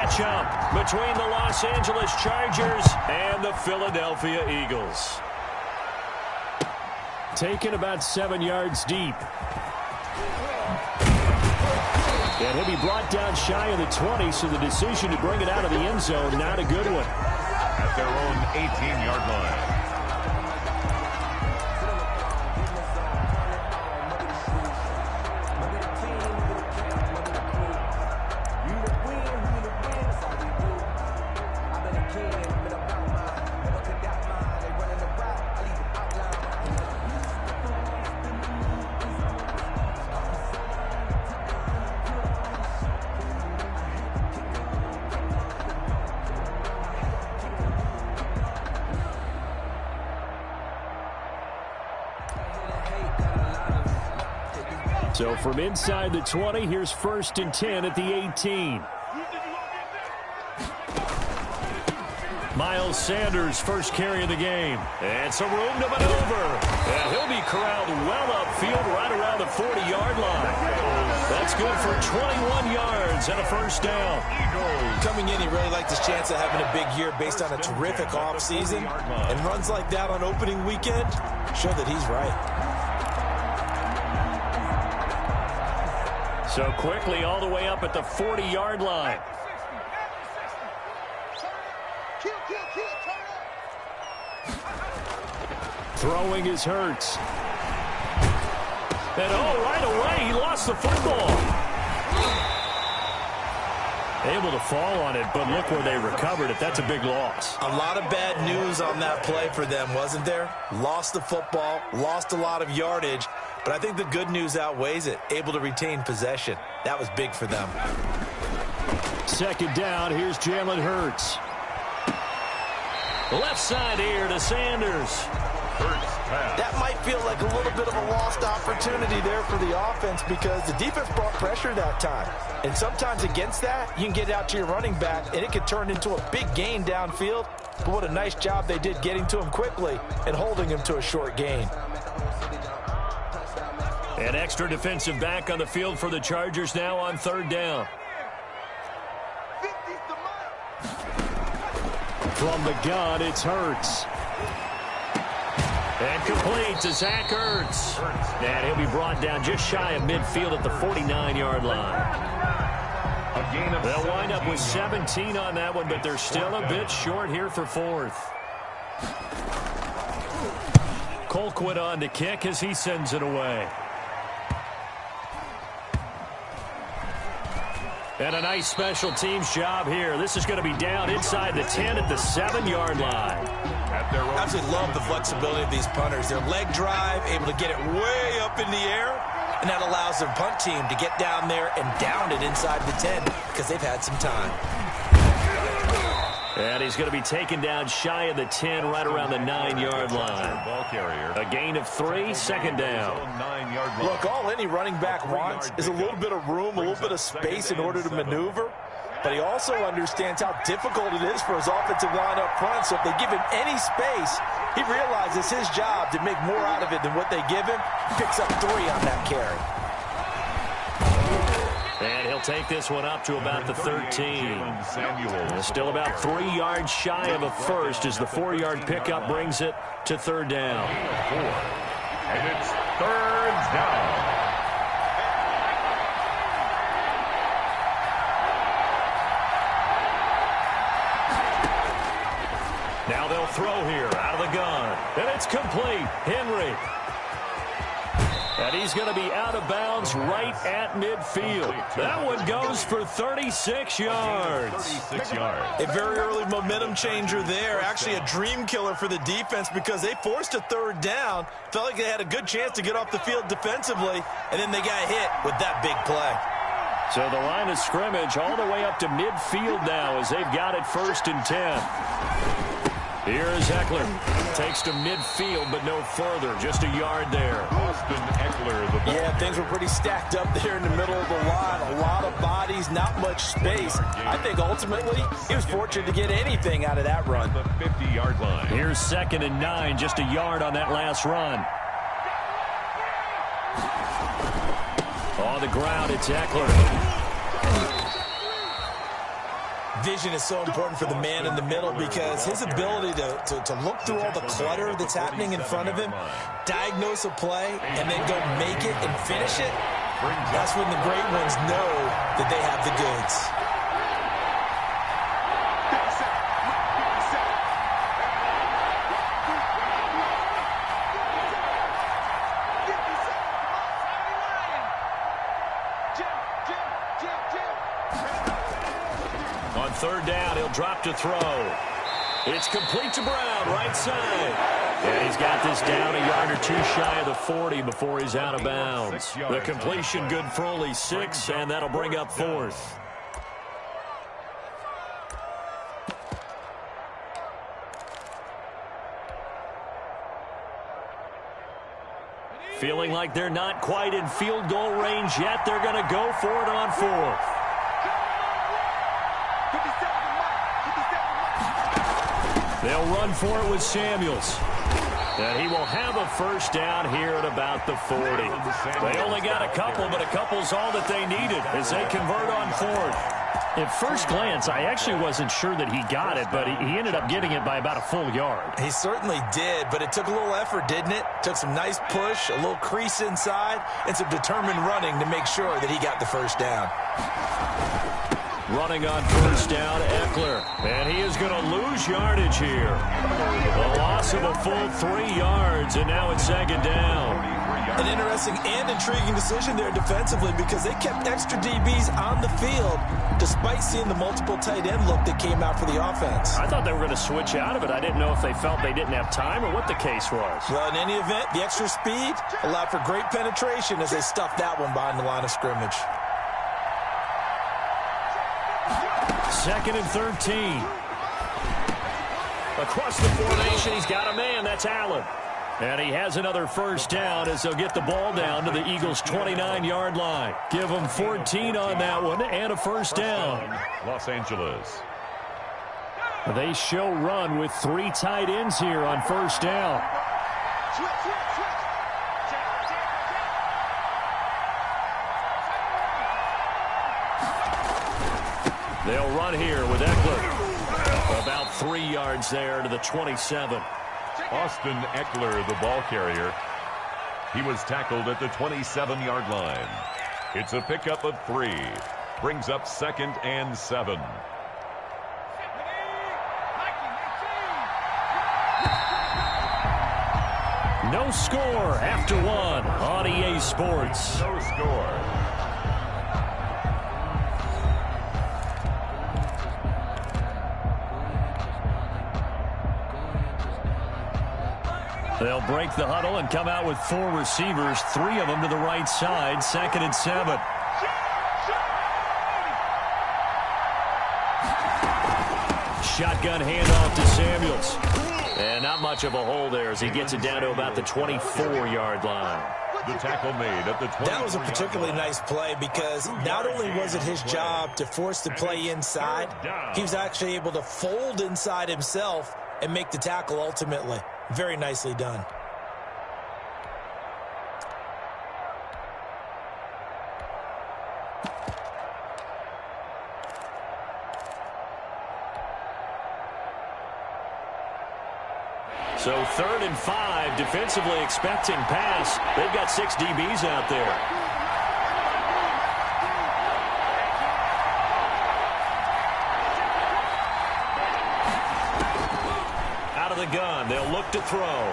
Matchup between the Los Angeles Chargers and the Philadelphia Eagles. Taken about 7 yards deep. And he'll be brought down shy of the 20, so the decision to bring it out of the end zone, not a good one. At their own 18-yard line. So from inside the 20, here's 1st and 10 at the 18. Miles Sanders, first carry of the game. And some room to maneuver. And he'll be corralled well upfield right around the 40-yard line. That's good for 21 yards and a first down. Coming in, he really liked his chance of having a big year based on a terrific offseason. And runs like that on opening weekend show that he's right. So quickly all the way up at the 40-yard line. Throwing is Hurts. And right away he lost the football. Able to fall on it, but look where they recovered it. That's a big loss. A lot of bad news on that play for them, wasn't there? Lost the football, lost a lot of yardage. But I think the good news outweighs it. Able to retain possession. That was big for them. Second down, here's Jalen Hurts. Left side here to Sanders. That might feel like a little bit of a lost opportunity there for the offense because the defense brought pressure that time. And sometimes against that, you can get out to your running back, and it could turn into a big gain downfield. But what a nice job they did getting to him quickly and holding him to a short gain. An extra defensive back on the field for the Chargers now on 3rd down. From the gun, it's Hurts. And complete to Zach Ertz. And he'll be brought down just shy of midfield at the 49-yard line. They'll wind up with 17 on that one, but they're still a bit short here for 4th. Colquitt on to kick as he sends it away. And a nice special teams job here. This is going to be down inside the 10 at the 7-yard line. I absolutely love the flexibility of these punters. Their leg drive, able to get it way up in the air, and that allows their punt team to get down there and down it inside the 10 because they've had some time. And he's going to be taken down shy of the 10, right around the 9-yard line. Ball carrier. A gain of 3, second down. Look, all any running back wants is a little bit of room, a little bit of space in order to maneuver. But he also understands how difficult it is for his offensive line up front. So if they give him any space, he realizes his job to make more out of it than what they give him. He picks up 3 on that carry. And he'll take this one up to about the 13. Still about 3 yards shy of a first as the 4-yard pickup brings it to 3rd down. And it's 3rd down. Now they'll throw here out of the gun. And it's complete. Henry. And he's going to be out of bounds right at midfield. That one goes for 36 yards. 36 yards. A very early momentum changer there. Actually a dream killer for the defense because they forced a 3rd down. Felt like they had a good chance to get off the field defensively, and then they got hit with that big play. So the line of scrimmage all the way up to midfield now as they've got it 1st and 10. Here's Eckler. Takes to midfield, but no further. Just a yard there. Austin Eckler. Yeah, things were pretty stacked up there in the middle of the line. A lot of bodies, not much space. I think ultimately he was fortunate to get anything out of that run. The 50-yard line. Here's 2nd and 9. Just a yard on that last run. On the ground, it's Eckler. Vision is so important for the man in the middle because his ability to look through all the clutter that's happening in front of him, diagnose a play, and then go make it and finish it, that's when the great ones know that they have the goods. On third down, he'll drop to throw. It's complete to Brown, right side. And he's got this down a yard or two shy of the 40 before he's out of bounds. The completion good for only 6, and that'll bring up fourth. Feeling like they're not quite in field goal range yet. They're going to go for it on fourth. They'll run for it with Samuels. And he will have a first down here at about the 40. They only got a couple, but a couple's all that they needed as they convert on fourth. At first glance, I actually wasn't sure that he got it, but he ended up getting it by about a full yard. He certainly did, but it took a little effort, didn't it? Took some nice push, a little crease inside, and some determined running to make sure that he got the first down. Running on first down, Eckler. And he is going to lose yardage here. A loss of a full 3 yards, and now it's second down. An interesting and intriguing decision there defensively because they kept extra DBs on the field despite seeing the multiple tight end look that came out for the offense. I thought they were going to switch out of it. I didn't know if they felt they didn't have time or what the case was. Well, in any event, the extra speed allowed for great penetration as they stuffed that one behind the line of scrimmage. Second and 13. Across the formation, he's got a man. That's Allen. And he has another first down as they'll get the ball down to the Eagles' 29-yard line. Give them 14 on that one and a first down. Los Angeles. They show run with 3 tight ends here on first down. They'll run here with Eckler. About 3 yards there to the 27. Austin Eckler, the ball carrier. He was tackled at the 27-yard line. It's a pickup of 3. Brings up 2nd and 7. No score after 1 on EA Sports. No score. They'll break the huddle and come out with 4 receivers, 3 of them to the right side, 2nd and 7. Shotgun handoff to Samuels. And not much of a hole there as he gets it down to about the 24-yard line. The tackle made at the 20. That was a particularly nice play because not only was it his job to force the play inside, he was actually able to fold inside himself and make the tackle ultimately. Very nicely done. So 3rd and 5, defensively expecting pass. They've got 6 DBs out there. Out of the gun, they'll look to throw.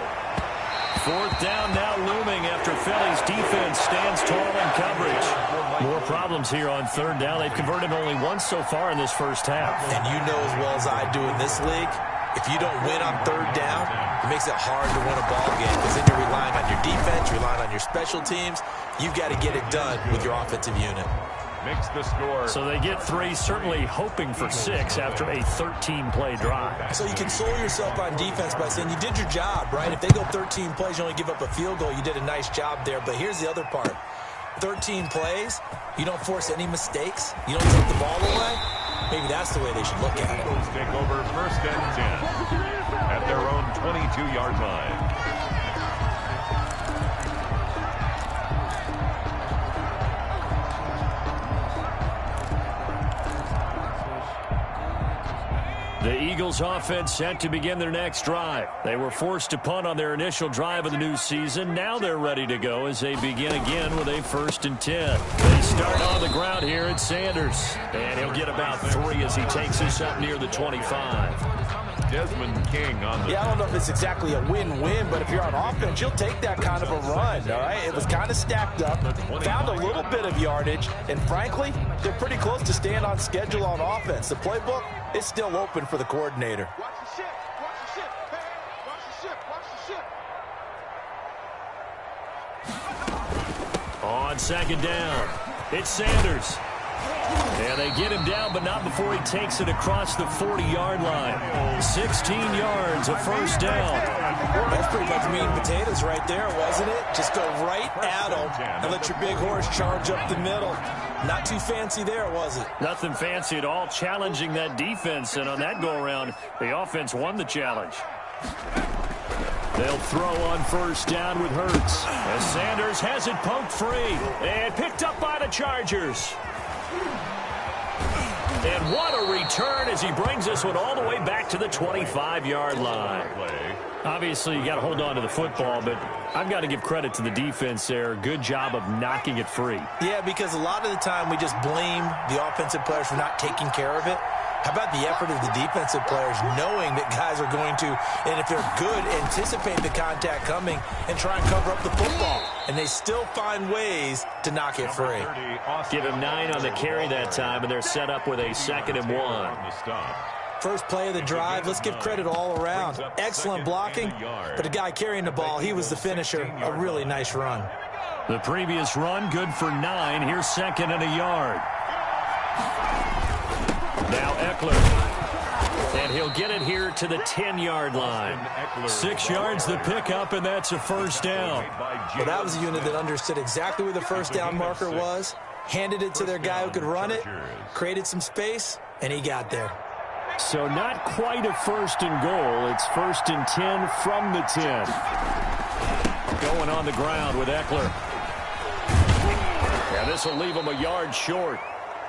4th down now looming after Philly's defense stands tall in coverage. More problems here on 3rd down. They've converted only once so far in this first half. And you know as well as I do in this league, if you don't win on 3rd down, it makes it hard to win a ball game because then you're relying on your defense, relying on your special teams. You've got to get it done with your offensive unit. Makes the score. So they get 3, certainly hoping for 6 after a 13-play drive. So you console yourself on defense by saying you did your job, right? If they go 13 plays, you only give up a field goal, you did a nice job there. But here's the other part. 13 plays, you don't force any mistakes, you don't take the ball away. Maybe that's the way they should look at it. Eagles take over 1st and 10 at their own 22-yard line. The Eagles offense set to begin their next drive. They were forced to punt on their initial drive of the new season. Now they're ready to go as they begin again with a 1st and 10. They start on the ground here at Sanders. And he'll get about 3 as he takes us up near the 25. Desmond King on the... Yeah, I don't know if it's exactly a win-win, but if you're on offense, you'll take that kind of a run, all right? It was kind of stacked up, found a little bit of yardage, and frankly, they're pretty close to staying on schedule on offense. The playbook is still open for the coordinator. Watch the ship. Watch the ship. Hey, watch the ship. Watch the ship. On 2nd down, it's Sanders. And they get him down, but not before he takes it across the 40-yard line. 16 yards, a 1st down. That's pretty much meat and potatoes right there, wasn't it? Just go right at them and let your big horse charge up the middle. Not too fancy there, was it? Nothing fancy at all, challenging that defense. And on that go-around, the offense won the challenge. They'll throw on 1st down with Hurts. As Sanders has it poked free and picked up by the Chargers. And what a return as he brings this one all the way back to the 25-yard line. Obviously, you got to hold on to the football, but I've got to give credit to the defense there. Good job of knocking it free. Yeah, because a lot of the time we just blame the offensive players for not taking care of it. How about the effort of the defensive players knowing that guys are going to, and if they're good, anticipate the contact coming and try and cover up the football. And they still find ways to knock it free. Give him 9 on the carry that time, and they're set up with a 2nd and 1. First play of the drive, let's give credit all around. Excellent blocking, but the guy carrying the ball, he was the finisher. A really nice run. The previous run, good for 9. Here's 2nd and a yard. Now Eckler. And he'll get it here to the 10-yard line. 6 yards the pickup, and that's a 1st down. Well, that was a unit that understood exactly where the 1st down marker was, handed it to their guy who could run it, created some space, and he got there. So not quite a 1st and goal. It's 1st and 10 from the 10. Going on the ground with Eckler. Yeah, this will leave him a yard short.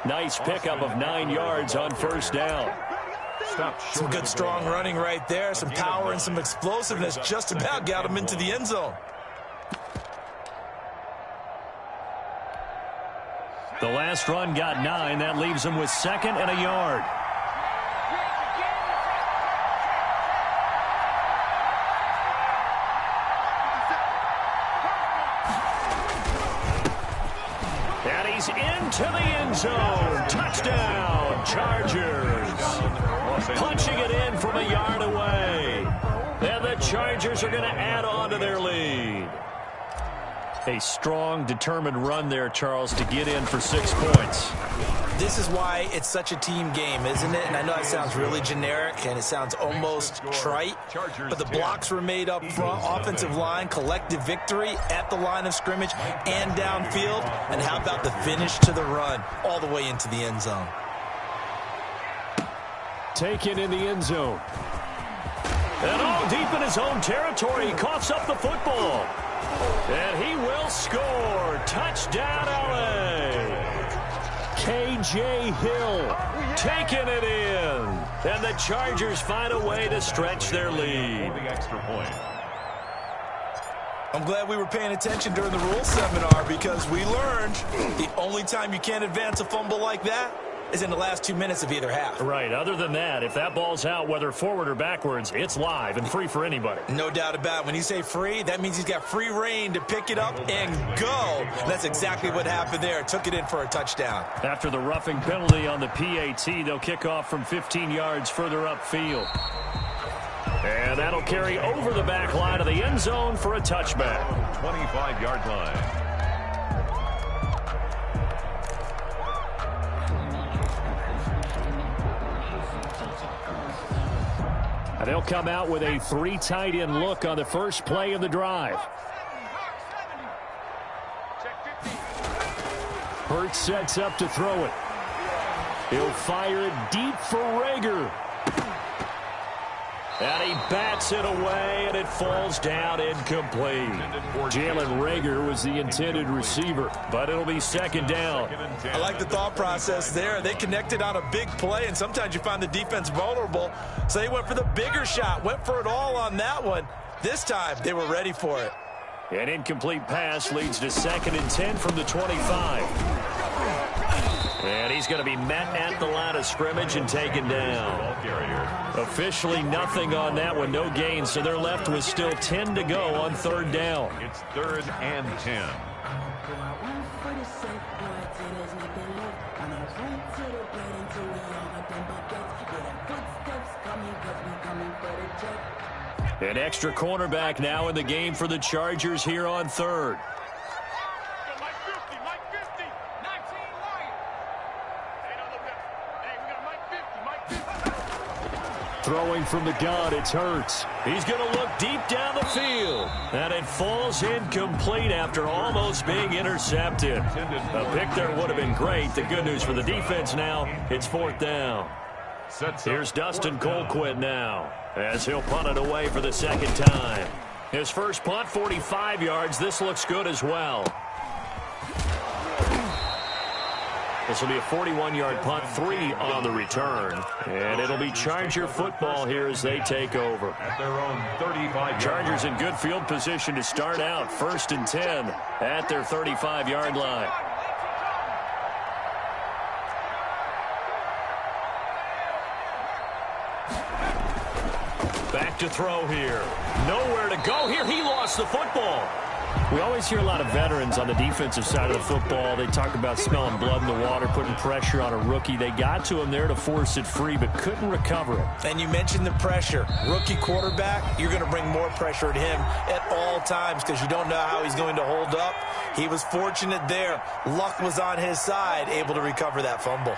Nice pickup of 9 yards on 1st down. Some good strong running right there. Some power and some explosiveness just about got him into the end zone. The last run got 9. That leaves him with 2nd and a yard. And he's into the end zone. Touchdown, Chargers. Punching it in from a yard away. And the Chargers are going to add on to their lead. A strong, determined run there, Charles, to get in for 6 points. This is why it's such a team game, isn't it? And I know it sounds really generic and it sounds almost trite, but the blocks were made up front, offensive line, collective victory at the line of scrimmage and downfield. And how about the finish to the run all the way into the end zone? Taken in the end zone. And all deep in his own territory, he coughs up the football. And he will score. Touchdown, LA. KJ Hill taking it in. And the Chargers find a way to stretch their lead. I'm glad we were paying attention during the rules seminar because we learned the only time you can't advance a fumble like that is in the last 2 minutes of either half. Right. Other than that, if that ball's out, whether forward or backwards, it's live and free for anybody. No doubt about it. When you say free, that means he's got free reign to pick it up and go. And that's exactly what happened there. Took it in for a touchdown. After the roughing penalty on the PAT, they'll kick off from 15 yards further upfield. And that'll carry over the back line of the end zone for a touchback. 25-yard line. They'll come out with a 3 tight end look on the first play of the drive. Hurts sets up to throw it. He'll fire it deep for Rager. And he bats it away, and it falls down incomplete. Jalen Reagor was the intended receiver, but it'll be second down. I like the thought process there. They connected on a big play, and sometimes you find the defense vulnerable. So they went for the bigger shot, went for it all on that one. This time, they were ready for it. An incomplete pass leads to 2nd and 10 from the 25. And he's going to be met at the line of scrimmage and taken down. Officially nothing on that one, no gain, so they're left with still 10 to go on 3rd down. It's 3rd and 10. An extra cornerback now in the game for the Chargers here on 3rd. Throwing from the gun, it's Hurts. He's going to look deep down the field. And it falls incomplete after almost being intercepted. A pick there would have been great. The good news for the defense now, it's 4th down. Here's Dustin Colquitt now, as he'll punt it away for the 2nd time. His first punt, 45 yards. This looks good as well. This will be a 41-yard punt, 3 on the return. And it'll be Charger football here as they take over. At their own 35. Chargers in good field position to start out. 1st and 10 at their 35-yard line. Back to throw here. Nowhere to go here. He lost the football. We always hear a lot of veterans on the defensive side of the football. They talk about smelling blood in the water, putting pressure on a rookie. They got to him there to force it free, but couldn't recover it. And you mentioned the pressure. Rookie quarterback, you're going to bring more pressure at him at all times because you don't know how he's going to hold up. He was fortunate there. Luck was on his side, able to recover that fumble.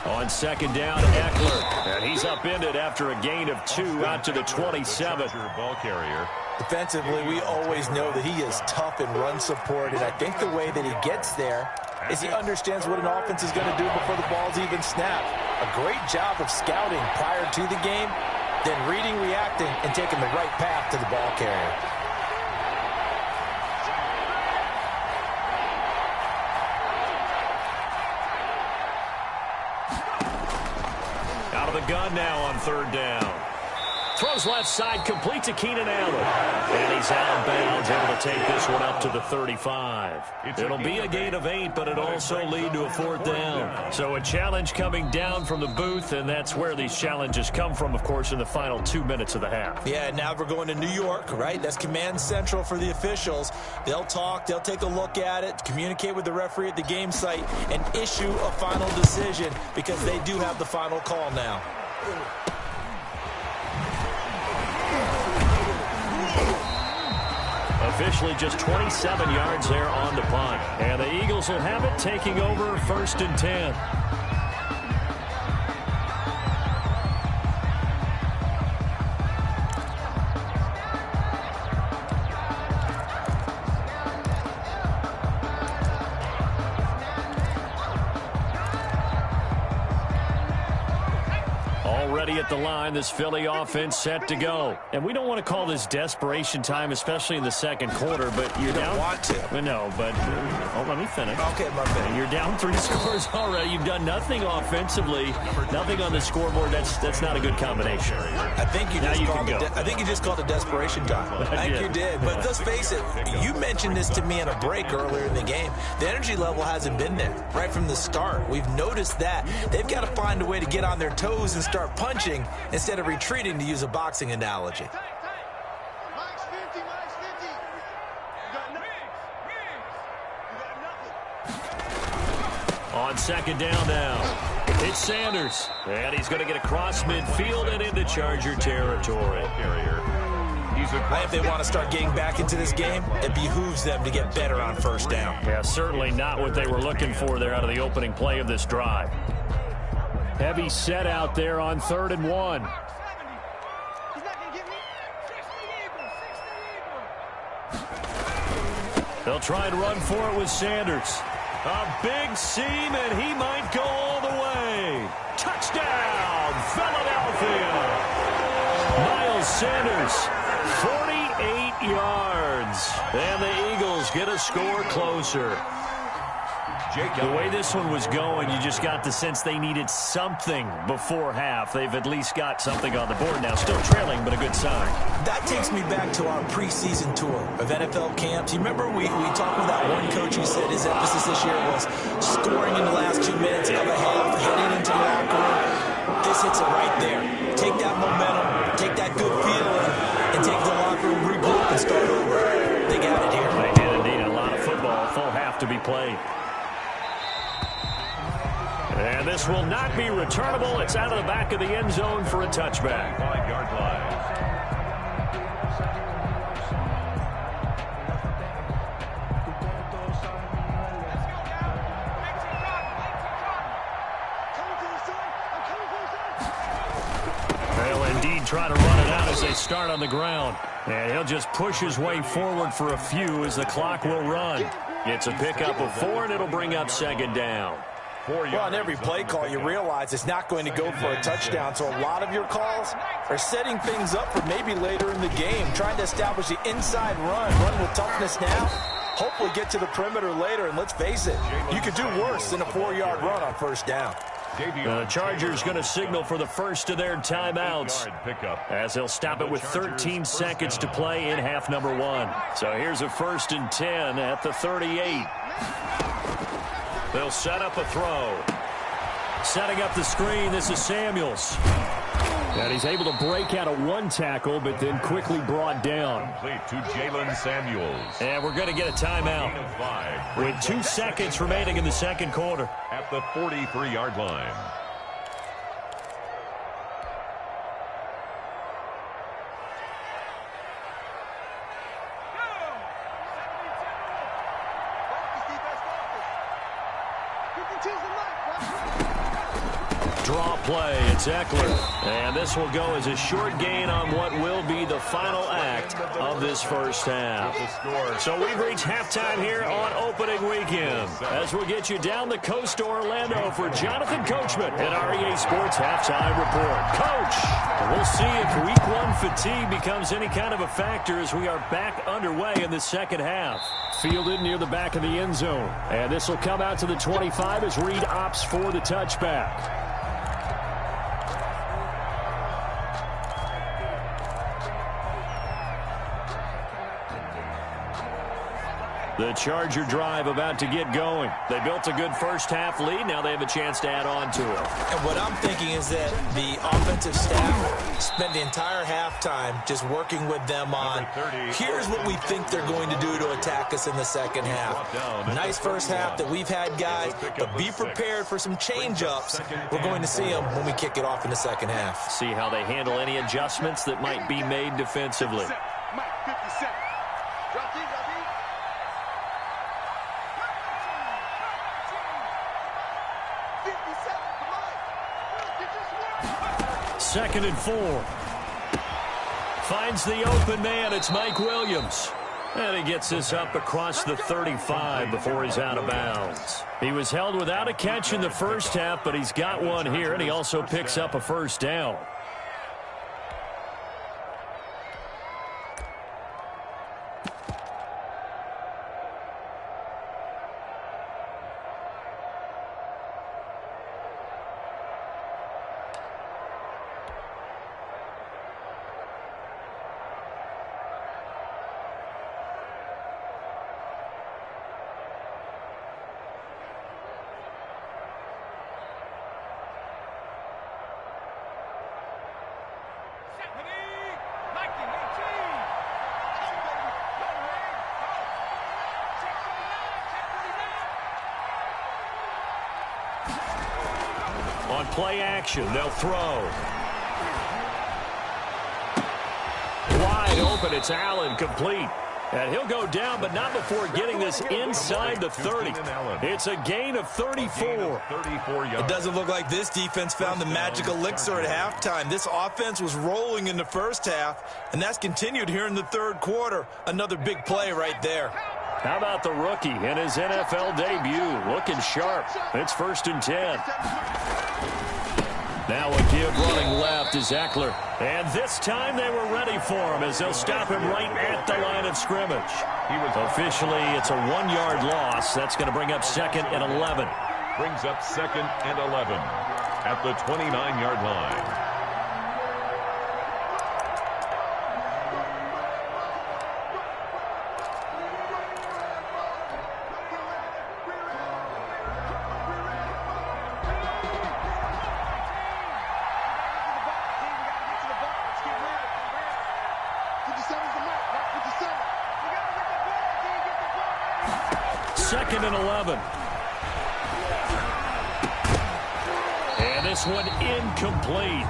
On 2nd down, Eckler. And he's upended after a gain of 2 out to the 27. Ball carrier. Defensively, we always know that he is tough in run support, and I think the way that he gets there is he understands what an offense is going to do before the ball's even snapped. A great job of scouting prior to the game, then reading, reacting, and taking the right path to the ball carrier. Out of the gun now on 3rd down. Throws left side, complete to Keenan Allen. And he's out of bounds, able to take this one up to the 35. It'll be a gain of 8, but it'll also lead to a 4th down. So a challenge coming down from the booth, and that's where these challenges come from, of course, in the final 2 minutes of the half. Yeah, now we're going to New York, right? That's command central for the officials. They'll talk, they'll take a look at it, communicate with the referee at the game site, and issue a final decision because they do have the final call now. Officially just 27 yards there on the punt. And the Eagles will have it, taking over 1st and 10. Already at the line, this Philly offense set to go. And we don't want to call this desperation time, especially in the 2nd quarter, but you're down. You don't want to. No, but let me finish. Okay, my bad. You're down 3 scores already. You've done nothing offensively, nothing on the scoreboard. That's not a good combination. I think you just called it desperation time. I think you did. But let's face it, you mentioned this to me in a break earlier in the game. The energy level hasn't been there right from the start. We've noticed that. They've got to find a way to get on their toes and start punching instead of retreating, to use a boxing analogy. Max 50, Max 50. You got nothing. On 2nd down now, it's Sanders. And he's going to get across midfield and into Charger territory. If they want to start getting back into this game, it behooves them to get better on 1st down. Yeah, certainly not what they were looking for there out of the opening play of this drive. Heavy set out there on 3rd and 1. He's not going to get me. 60 They'll try and run for it with Sanders. A big seam, and he might go all the way. Touchdown, Philadelphia. is Sanders. 48 yards. And the Eagles get a score closer. The way this one was going, you just got the sense they needed something before half. They've at least got something on the board now. Still trailing, but a good sign. That takes me back to our preseason tour of NFL camps. You remember we talked with that one coach who said his emphasis this year was scoring in the last 2 minutes of a half, heading into the locker room. This hits it right there. Take that momentum, take that good feeling, and take the locker room, regroup, and start over. They got it here. They did indeed. A lot of football, full half to be played. And this will not be returnable. It's out of the back of the end zone for a touchback. 5-yard line. They'll indeed try to run it out as they start on the ground. And he'll just push his way forward for a few as the clock will run. It's a pickup of 4, and it'll bring up second down. Well, on every play call, you realize it's not going to go for a touchdown. So a lot of your calls are setting things up for maybe later in the game, trying to establish the inside run with toughness now, hopefully get to the perimeter later. And let's face it, you could do worse than a 4-yard run on first down. The Chargers going to signal for the first of their timeouts as they'll stop it with 13 seconds to play in half number 1. So here's a 1st and 10 at the 38. They'll set up a throw. Setting up the screen, this is Samuels. And he's able to break out of 1 tackle, but then quickly brought down. Complete to Jalen Samuels. And we're going to get a timeout with 2 seconds remaining in the second quarter. At the 43-yard line. Draw play, it's Eckler. And this will go as a short gain on what will be the final act of this first half. So we've reached halftime here on opening weekend as we'll get you down the coast to Orlando for Jonathan Coachman at our EA Sports Halftime Report. Coach, we'll see if week 1 fatigue becomes any kind of a factor as we are back underway in the second half. Fielded near the back of the end zone. And this will come out to the 25 as Reed opts for the touchback. The Charger drive about to get going. They built a good first half lead. Now they have a chance to add on to it. And what I'm thinking is that the offensive staff spent the entire halftime just working with them on, here's what we think they're going to do to attack us in the second half. Nice first half that we've had, guys, but be prepared for some change-ups. We're going to see them when we kick it off in the second half. See how they handle any adjustments that might be made defensively. Second and 4. Finds the open man. It's Mike Williams. And he gets this up across the 35 before he's out of bounds. He was held without a catch in the first half, but he's got one here, and he also picks up a first down. On play action, they'll throw. Wide open, it's Allen, complete. And he'll go down, but not before getting this inside the 30. It's a gain of 34. It doesn't look like this defense found the magic elixir at halftime. This offense was rolling in the first half, and that's continued here in the third quarter. Another big play right there. How about the rookie in his NFL debut? Looking sharp. It's 1st and 10. Now a give running left is Eckler. And this time they were ready for him as they'll stop him right at the line of scrimmage. Officially, it's a 1-yard loss. That's going to bring up 2nd and 11. Brings up 2nd and 11 at the 29-yard line. Second and 11. And this one incomplete.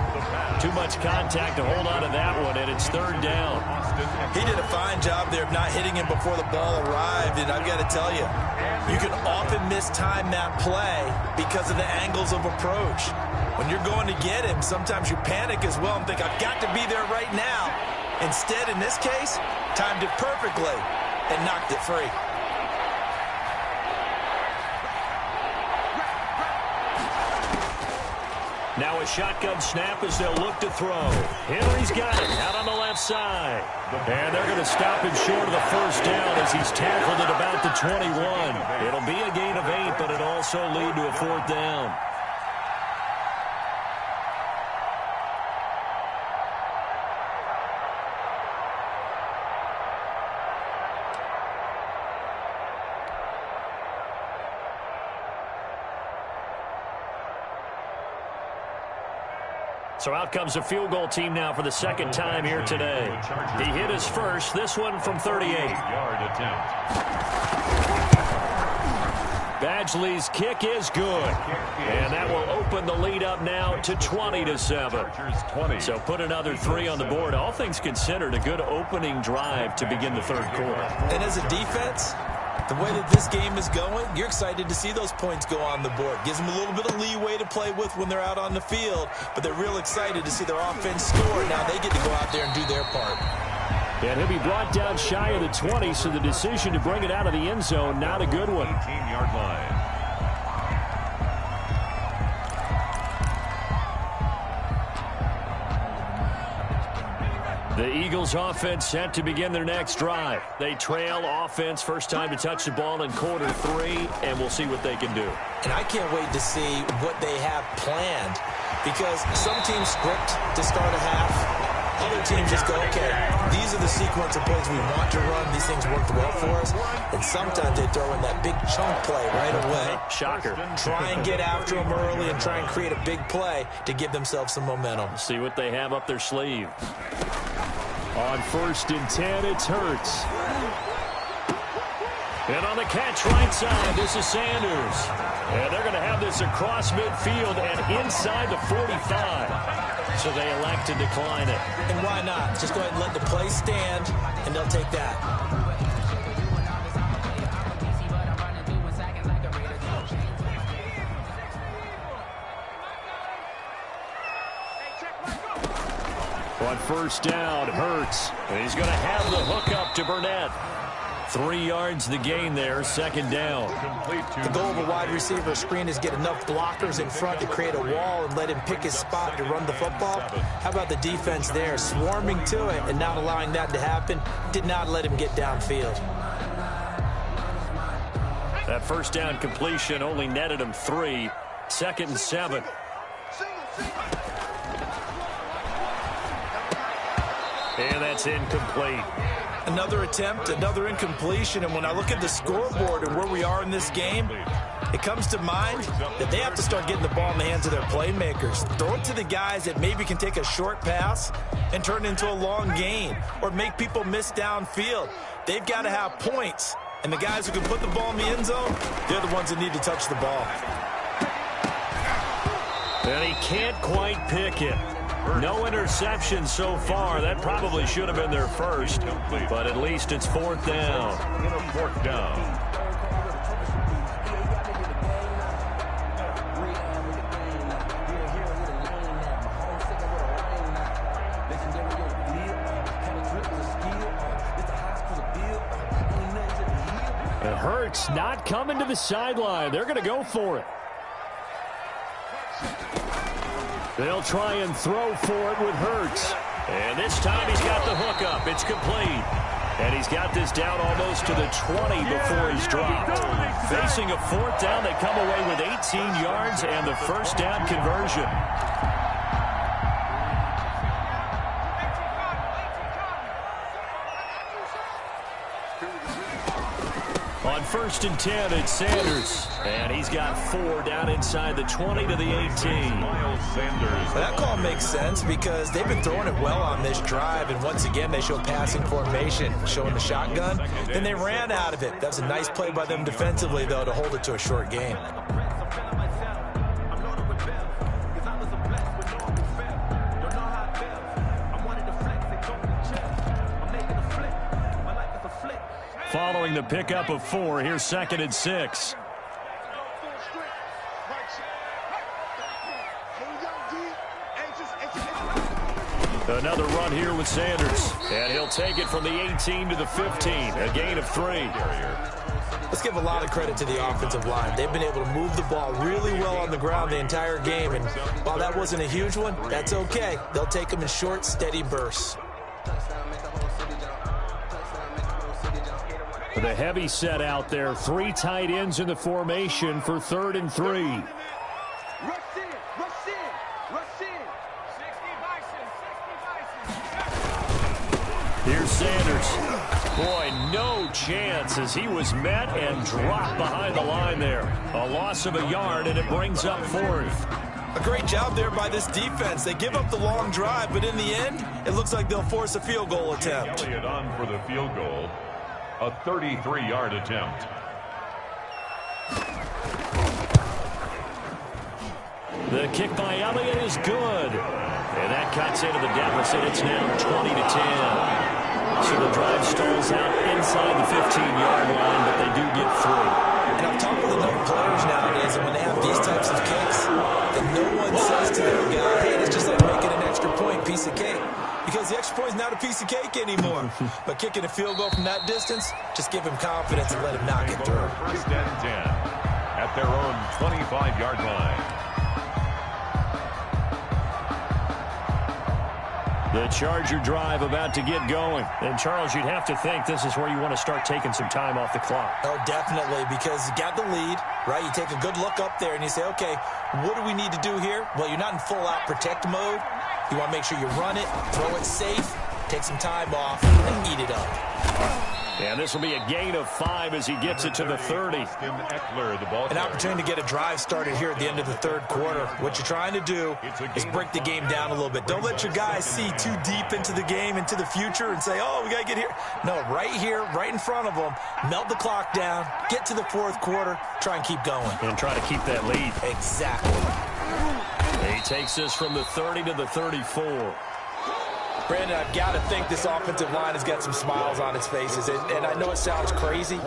Too much contact to hold on to that one, and it's 3rd down. He did a fine job there of not hitting him before the ball arrived, and I've got to tell you, you can often mistime that play because of the angles of approach. When you're going to get him, sometimes you panic as well and think, I've got to be there right now. Instead, in this case, timed it perfectly and knocked it free. Now a shotgun snap as they'll look to throw. Henry's got it out on the left side. And they're going to stop him short of the 1st down as he's tackled at about the 21. It'll be a gain of 8, but it'll also lead to a 4th down. So out comes a field goal team now for the 2nd time here today. He hit his first, this one from 38-yard attempt. Badgley's kick is good. And that will open the lead up now to 20-7. So put another 3 on the board. All things considered, a good opening drive to begin the 3rd quarter. And as a defense, the way that this game is going, you're excited to see those points go on the board. Gives them a little bit of leeway to play with when they're out on the field, but they're real excited to see their offense score. Now they get to go out there and do their part. And he'll be brought down shy of the 20, so the decision to bring it out of the end zone, not a good one. 18-yard line. The Eagles offense set to begin their next drive. They trail offense, first time to touch the ball in quarter 3, and we'll see what they can do. And I can't wait to see what they have planned, because some teams script to start a half. Other teams just go, okay, these are the sequence of plays we want to run. These things worked well for us. And sometimes they throw in that big chunk play right away. Shocker. Try and get after them early and try and create a big play to give themselves some momentum. See what they have up their sleeve. On 1st and 10, it's Hurts. And on the catch right side, this is Sanders. And they're going to have this across midfield and inside the 45. So they elect to decline it. And why not? Just go ahead and let the play stand, and they'll take that. On 1st down, Hurts. And he's going to have the hook up to Burnett. 3 yards the gain there, 2nd down. The goal of a wide receiver screen is get enough blockers in front to create a wall and let him pick his spot to run the football. How about the defense there, swarming to it and not allowing that to happen? Did not let him get downfield. That 1st down completion only netted him 3. 2nd and 7. And that's incomplete. Another attempt, another incompletion, and when I look at the scoreboard and where we are in this game, it comes to mind that they have to start getting the ball in the hands of their playmakers. Throw it to the guys that maybe can take a short pass and turn it into a long gain or make people miss downfield. They've got to have points, and the guys who can put the ball in the end zone, they're the ones that need to touch the ball. And he can't quite pick it. No interception so far. That probably should have been their first, but at least it's 4th down. 4th down. And Hurts not coming to the sideline. They're going to go for it. They'll try and throw for it with Hurts. And this time he's got the hook up. It's complete. And he's got this down almost to the 20 before he's dropped. Facing a fourth down, they come away with 18 yards and the first down conversion. On 1st and 10, it's Sanders. And he's got 4 down inside the 20 to the 18. Miles Sanders. That call makes sense because they've been throwing it well on this drive, and once again they show passing formation, showing the shotgun. Then they ran out of it. That was a nice play by them defensively, though, to hold it to a short game. Following the pickup of 4, here's 2nd and 6. Another run here with Sanders. And he'll take it from the 18 to the 15. A gain of 3. Let's give a lot of credit to the offensive line. They've been able to move the ball really well on the ground the entire game. And while that wasn't a huge one, that's okay. They'll take them in short, steady bursts. The heavy set out there. 3 tight ends in the formation for 3rd and 3. Rush in, rush in, rush in. 60 Bison, 60 Bison. Here's Sanders. Boy, no chance as he was met and dropped behind the line there. A loss of a yard, and it brings up 4th. A great job there by this defense. They give up the long drive, but in the end, it looks like they'll force a field goal attempt. Elliott on for the field goal. A 33-yard attempt. The kick by Elliott is good. And that cuts into the deficit. It's now 20 to 10. So the drive stalls out inside the 15-yard line, but they do get through. And I've talked with enough players nowadays, and when they have these types of kicks, then no one says to their guy, hey, it's just like making an extra point, piece of cake. Because the extra point is not a piece of cake anymore. But kicking a field goal from that distance, just give him confidence and let him knock it through. 1st and 10 at their own 25-yard line. The Charger drive about to get going. And, Charles, you'd have to think this is where you want to start taking some time off the clock. Oh, definitely, because you got the lead, right? You take a good look up there and you say, okay, what do we need to do here? Well, you're not in full-out protect mode. You want to make sure you run it, throw it safe, take some time off, and eat it up. And this will be a gain of 5 as he gets it to the 30. Eckler, the ball An opportunity to get a drive started here at the end of the 3rd quarter. What you're trying to do is break the game down a little bit. Don't let your guys see too deep into the game, into the future, and say, oh, we got to get here. No, right here, right in front of them, melt the clock down, get to the 4th quarter, try and keep going. And try to keep that lead. Exactly. He takes this from the 30 to the 34. Brandon, I've got to think this offensive line has got some smiles on its faces. And I know it sounds crazy,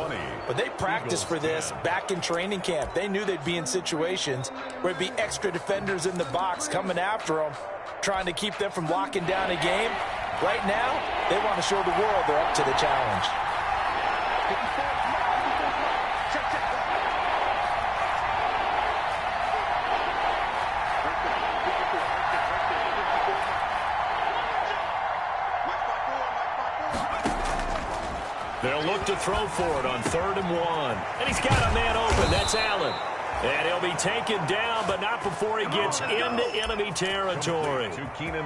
but they practiced for this back in training camp. They knew they'd be in situations where it'd be extra defenders in the box coming after them, trying to keep them from locking down a game. Right now, they want to show the world they're up to the challenge. They'll look to throw for it on 3rd and 1. And he's got a man open. That's Allen. And he'll be taken down, but not before he gets into enemy territory.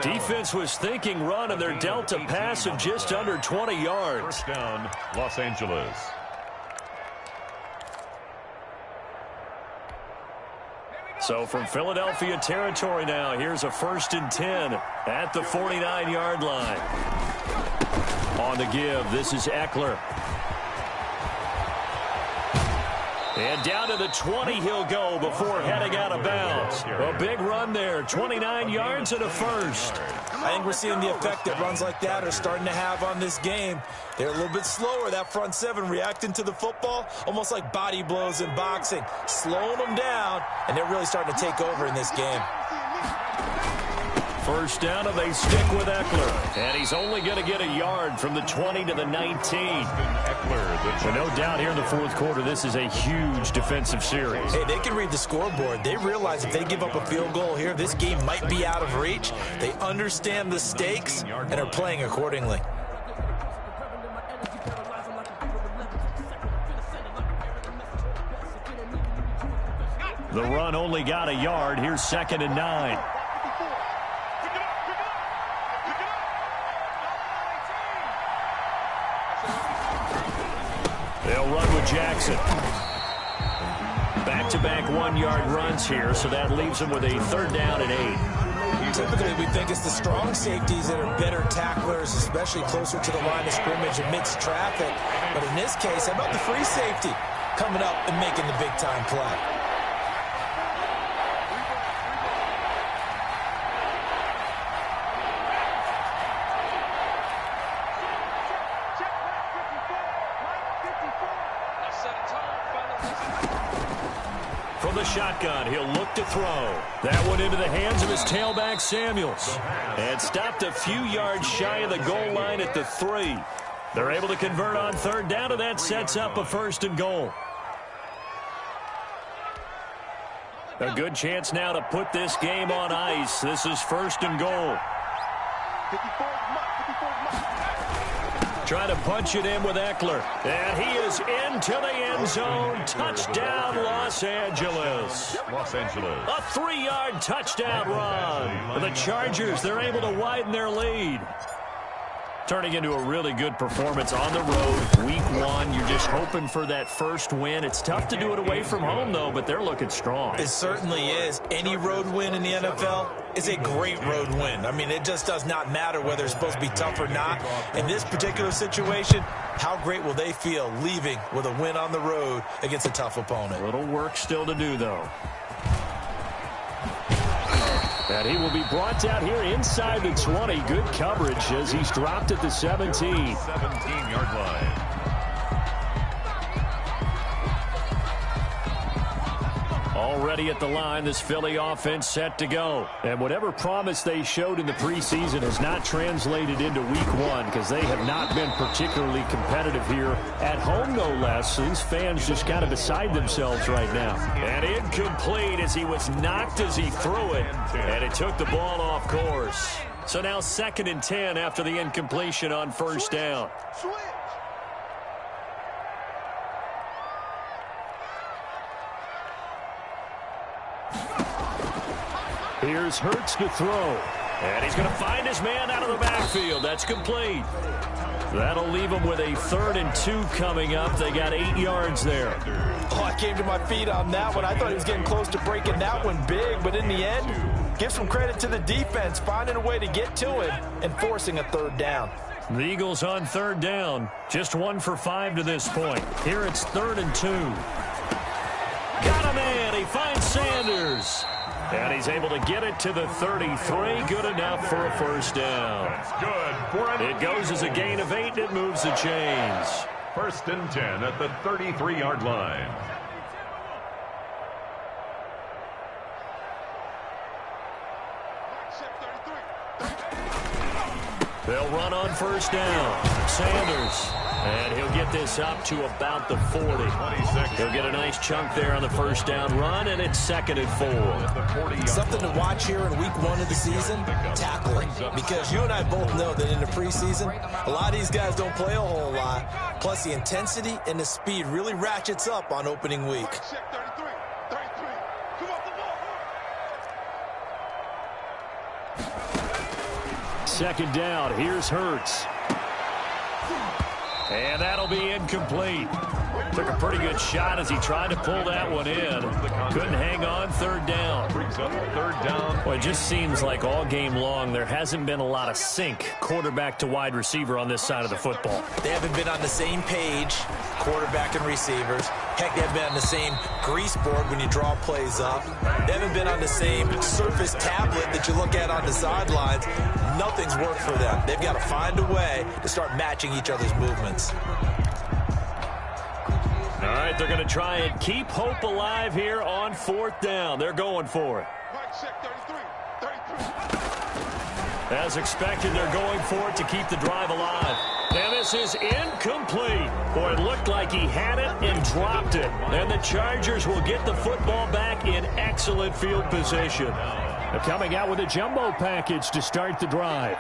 Defense was thinking run, and they're dealt a pass of just under 20 yards. 1st down, Los Angeles. So from Philadelphia territory now, here's a 1st and 10 at the 49-yard line. On the give, this is Eckler. And down to the 20 he'll go before heading out of bounds. A big run there, 29 yards and a first. I think we're seeing the effect that runs like that are starting to have on this game. They're a little bit slower, that front seven, reacting to the football, almost like body blows in boxing, slowing them down, and they're really starting to take over in this game. first down, and they stick with Ekeler. And he's only going to get a yard from the 20 to the 19. And no doubt here in the fourth quarter, this is a huge defensive series. Hey, they can read the scoreboard. They realize if they give up a field goal here, this game might be out of reach. They understand the stakes and are playing accordingly. The run only got a yard. Here's 2nd and 9. They'll run with Jackson. Back-to-back 1-yard runs here, so that leaves them with a 3rd down and 8. Typically, we think it's the strong safeties that are better tacklers, especially closer to the line of scrimmage amidst traffic. But in this case, how about the free safety coming up and making the big-time play? From the shotgun, he'll look to throw. That one into the hands of his tailback, Samuels. And stopped a few yards shy of the goal line at the 3. They're able to convert on 3rd down, and that sets up a 1st and goal. A good chance now to put this game on ice. This is 1st and goal. Trying to punch it in with Ekeler. And he is into the end zone. Touchdown, Los Angeles. Los Angeles. A 3-yard touchdown run. The Chargers, they're able to widen their lead. Turning into a really good performance on the road. Week 1, you're just hoping for that first win. It's tough to do it away from home, though, but they're looking strong. It certainly is. Any road win in the NFL is a great road win. I mean, it just does not matter whether it's supposed to be tough or not. In this particular situation, how great will they feel leaving with a win on the road against a tough opponent? A little work still to do, though. And he will be brought down here inside the 20. Good coverage as he's dropped at the 17. 17-yard line. Already at the line, this Philly offense set to go. And whatever promise they showed in the preseason has not translated into week 1 because they have not been particularly competitive here at home, no less. So these fans just kind of beside themselves right now. And incomplete as he was knocked as he threw it. And it took the ball off course. So now 2nd and 10 after the incompletion on 1st down. Here's Hurts to throw. And he's going to find his man out of the backfield. That's complete. That'll leave him with a 3rd and 2 coming up. They got 8 yards there. Oh, I came to my feet on that one. I thought he was getting close to breaking that one big, but in the end, give some credit to the defense, finding a way to get to him and forcing a 3rd down. The Eagles on 3rd down. Just 1 for 5 to this point. Here it's 3rd and 2. Got a man. He finds Sanders. And he's able to get it to the 33. Good enough for a 1st down. That's good. It goes as a gain of 8. It moves the chains. 1st and 10 at the 33-yard line. They'll run on 1st down. Sanders. And he'll get this up to about the 40. He'll get a nice chunk there on the 1st down run, and it's 2nd and 4. Something to watch here in week 1 of the season, tackling. Because you and I both know that in the preseason, a lot of these guys don't play a whole lot. Plus, the intensity and the speed really ratchets up on opening week. Second down. Here's Hurts. And that'll be incomplete. Took a pretty good shot as he tried to pull that one in. Couldn't hang on. 3rd down. Brings up 3rd down. Well, it just seems like all game long there hasn't been a lot of sync quarterback to wide receiver on this side of the football. They haven't been on the same page, quarterback and receivers. Heck, they haven't been on the same grease board when you draw plays up. They haven't been on the same surface tablet that you look at on the sidelines. Nothing's worked for them. They've got to find a way to start matching each other's movements. All right, they're going to try and keep hope alive here on 4th down. They're going for it. As expected, they're going for it to keep the drive alive. And this is incomplete. Boy, it looked like he had it and dropped it. And the Chargers will get the football back in excellent field position. They're coming out with a jumbo package to start the drive.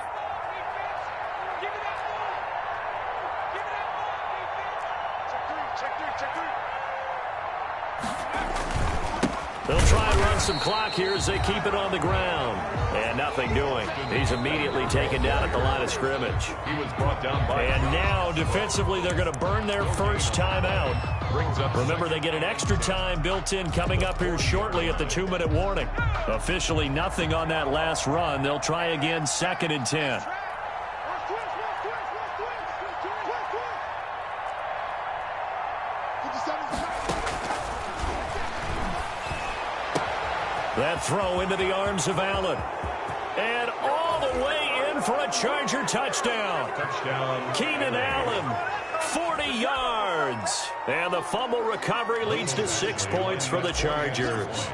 They'll try and run some clock here as they keep it on the ground. And nothing doing. He's immediately taken down at the line of scrimmage. He was brought down by... And now, defensively, they're going to burn their first timeout. Remember, they get an extra time built in coming up here shortly at the 2-minute warning. Officially nothing on that last run. They'll try again, 2nd and 10. That throw into the arms of Allen. And all the way in for a Charger touchdown. Keenan Allen, 40 yards. And the fumble recovery leads to 6 points for the Chargers.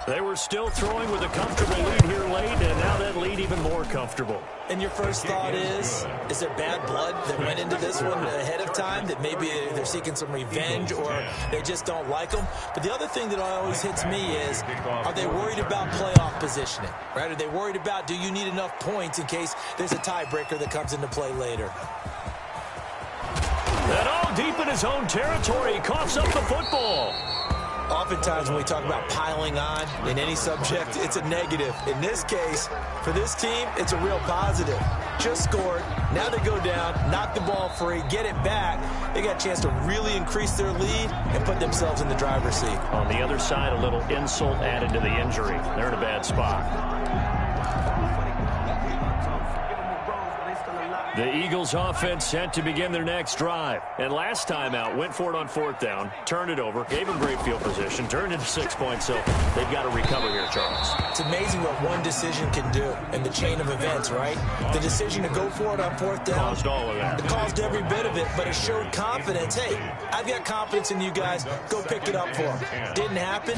They were still throwing with a comfortable lead here late, and now that lead even more comfortable. And your first thought is there bad blood that went into this one ahead of time, that maybe they're seeking some revenge or they just don't like them? But the other thing that always hits me is, are they worried about playoff positioning? Right? Are they worried about, do you need enough points in case there's a tiebreaker that comes into play later? And all deep in his own territory, he coughs up the football. Oftentimes when we talk about piling on in any subject, it's a negative. In this case, for this team, it's a real positive. Just scored. Now they go down, knock the ball free, get it back. They got a chance to really increase their lead and put themselves in the driver's seat. On the other side, a little insult added to the injury. They're in a bad spot. The Eagles offense set to begin their next drive. And last time out, went for it on 4th down, turned it over, gave them great field position, turned into 6 points, so they've got to recover here, Charles. It's amazing what one decision can do in the chain of events, right? The decision to go for it on 4th down. Caused all of that. It caused every bit of it, but it showed confidence. Hey, I've got confidence in you guys. Go pick it up for them. Didn't happen.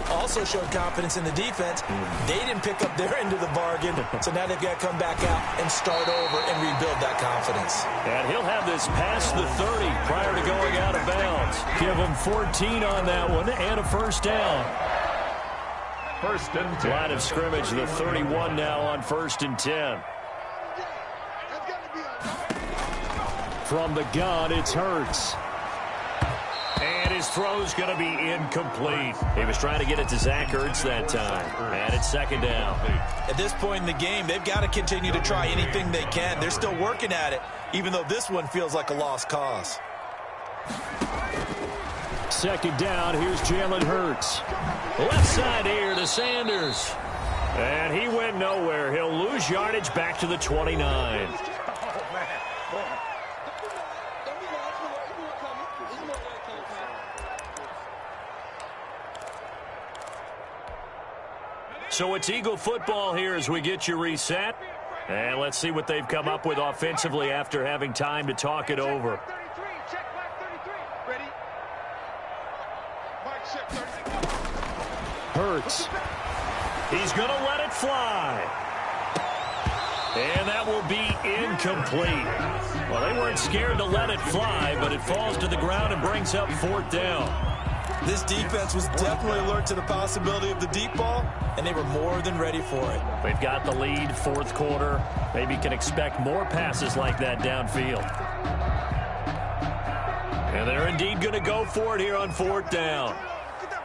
Also showed confidence in the defense. They didn't pick up their end of the bargain, so now they've got to come back out and start over and rebuild that confidence. And he'll have this past the 30 prior to going out of bounds. Give him 14 on that one and a first down. 1st and 10. Line of scrimmage, the 31 now on 1st and 10. From the gun, it's Hurts. And his throw's going to be incomplete. He was trying to get it to Zach Ertz that time. And it's 2nd down. At this point in the game, they've got to continue to try anything they can. They're still working at it, even though this one feels like a lost cause. 2nd down, here's Jalen Hurts. Left side here to Sanders. And he went nowhere. He'll lose yardage back to the 29. So it's Eagle football here as we get you reset. And let's see what they've come up with offensively after having time to talk it over. Hurts. He's going to let it fly. And that will be incomplete. Well, they weren't scared to let it fly, but it falls to the ground and brings up 4th down. This defense was definitely alert to the possibility of the deep ball, and they were more than ready for it. They've got the lead, 4th quarter. Maybe can expect more passes like that downfield. And they're indeed going to go for it here on 4th down.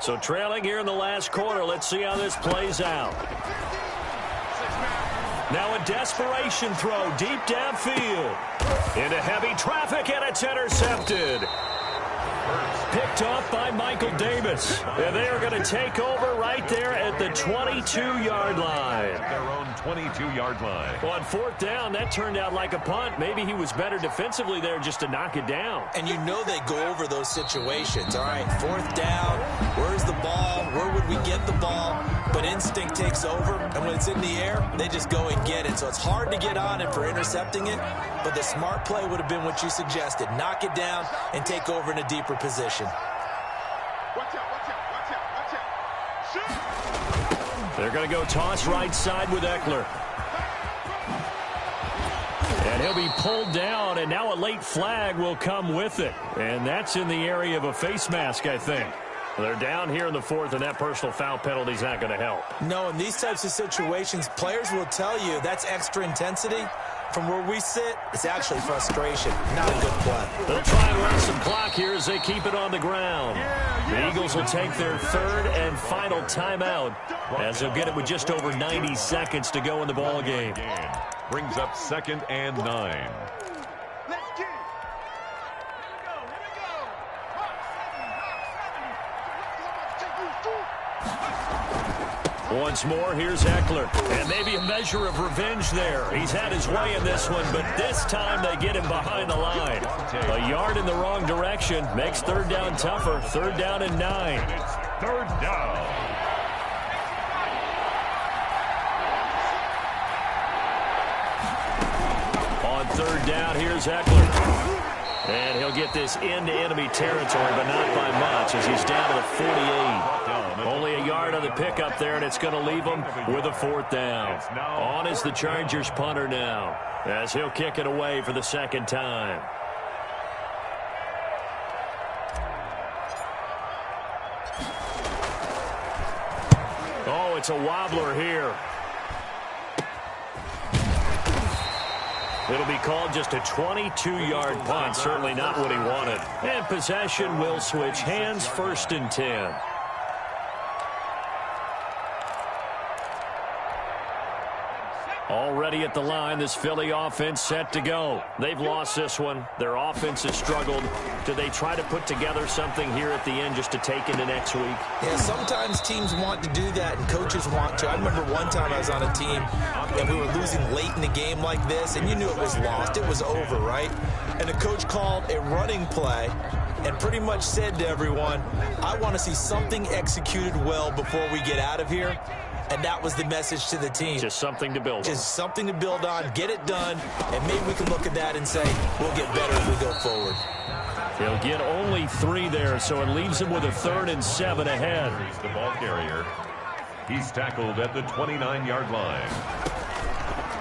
So trailing here in the last quarter, let's see how this plays out. Now a desperation throw deep downfield. Into heavy traffic, and it's intercepted. Picked off by Michael Davis. And they are going to take over right there at the 22-yard line. Their own 22-yard line. Well, on 4th down, that turned out like a punt. Maybe he was better defensively there just to knock it down. And you know they go over those situations. All right, 4th down, where's the ball? Where would we get the ball? But instinct takes over, and when it's in the air, they just go and get it. So it's hard to get on it for intercepting it, but the smart play would have been what you suggested. Knock it down and take over in a deeper position. They're going to go toss right side with Eckler. And he'll be pulled down, and now a late flag will come with it. And that's in the area of a face mask, I think. They're down here in the fourth, and that personal foul penalty is not going to help. No, in these types of situations, players will tell you that's extra intensity. From where we sit, it's actually frustration, not a good play. They'll try and run some clock here as they keep it on the ground. The Eagles will take their third and final timeout as they'll get it with just over 90 seconds to go in the ball game. Brings up 2nd and 9. Let's get it. Here we go. Hot 7. Once more, here's Eckler. And maybe a measure of revenge there. He's had his way in this one, but this time they get him behind the line. A yard in the wrong direction makes third down tougher. 3rd down and 9. And it's 3rd down. On 3rd down, here's Eckler. And he'll get this into enemy territory, but not by much as he's down to the 48. Only a yard on the pickup there, and it's going to leave him with a 4th down. On is the Chargers punter now, as he'll kick it away for the 2nd time. Oh, it's a wobbler here. It'll be called just a 22-yard punt, certainly not what he wanted. And possession will switch hands, 1st and 10. Already at the line, this Philly offense set to go. They've lost this one. Their offense has struggled. Do they try to put together something here at the end just to take into next week? Yeah, sometimes teams want to do that, and coaches want to. I remember one time I was on a team, and we were losing late in the game like this, and you knew it was lost. It was over, right? And the coach called a running play and pretty much said to everyone, I want to see something executed well before we get out of here. And that was the message to the team. Just something to build on. Just something to build on, get it done, and maybe we can look at that and say, we'll get better as we go forward. He'll get only 3 there, so it leaves him with a 3rd and 7 ahead. Here's the ball carrier. He's tackled at the 29-yard line.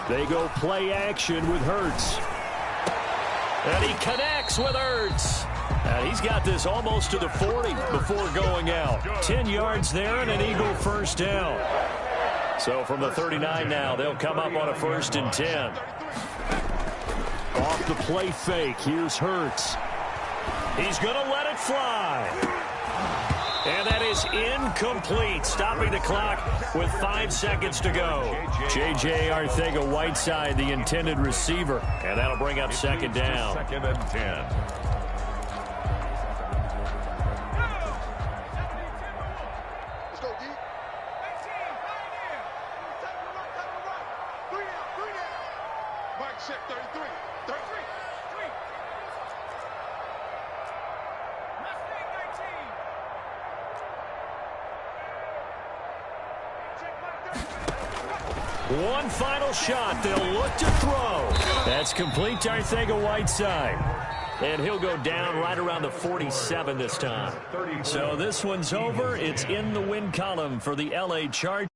They go play action with Hurts. And he connects with Hurts. And he's got this almost to the 40 before going out. 10 yards there and an Eagle 1st down. So from the 39 now, they'll come up on a 1st and 10. Off the play fake, here's Hurts. He's going to let it fly. And that is incomplete, stopping the clock with 5 seconds to go. J.J. Arcega-Whiteside, the intended receiver, and that'll bring up 2nd down. 2nd and 10. Let's go, D. Three down. Mike check 33. 33. One final shot. They'll look to throw. That's complete to Arcega-Whiteside. And he'll go down right around the 47 this time. So this one's over. It's in the win column for the L.A. Chargers.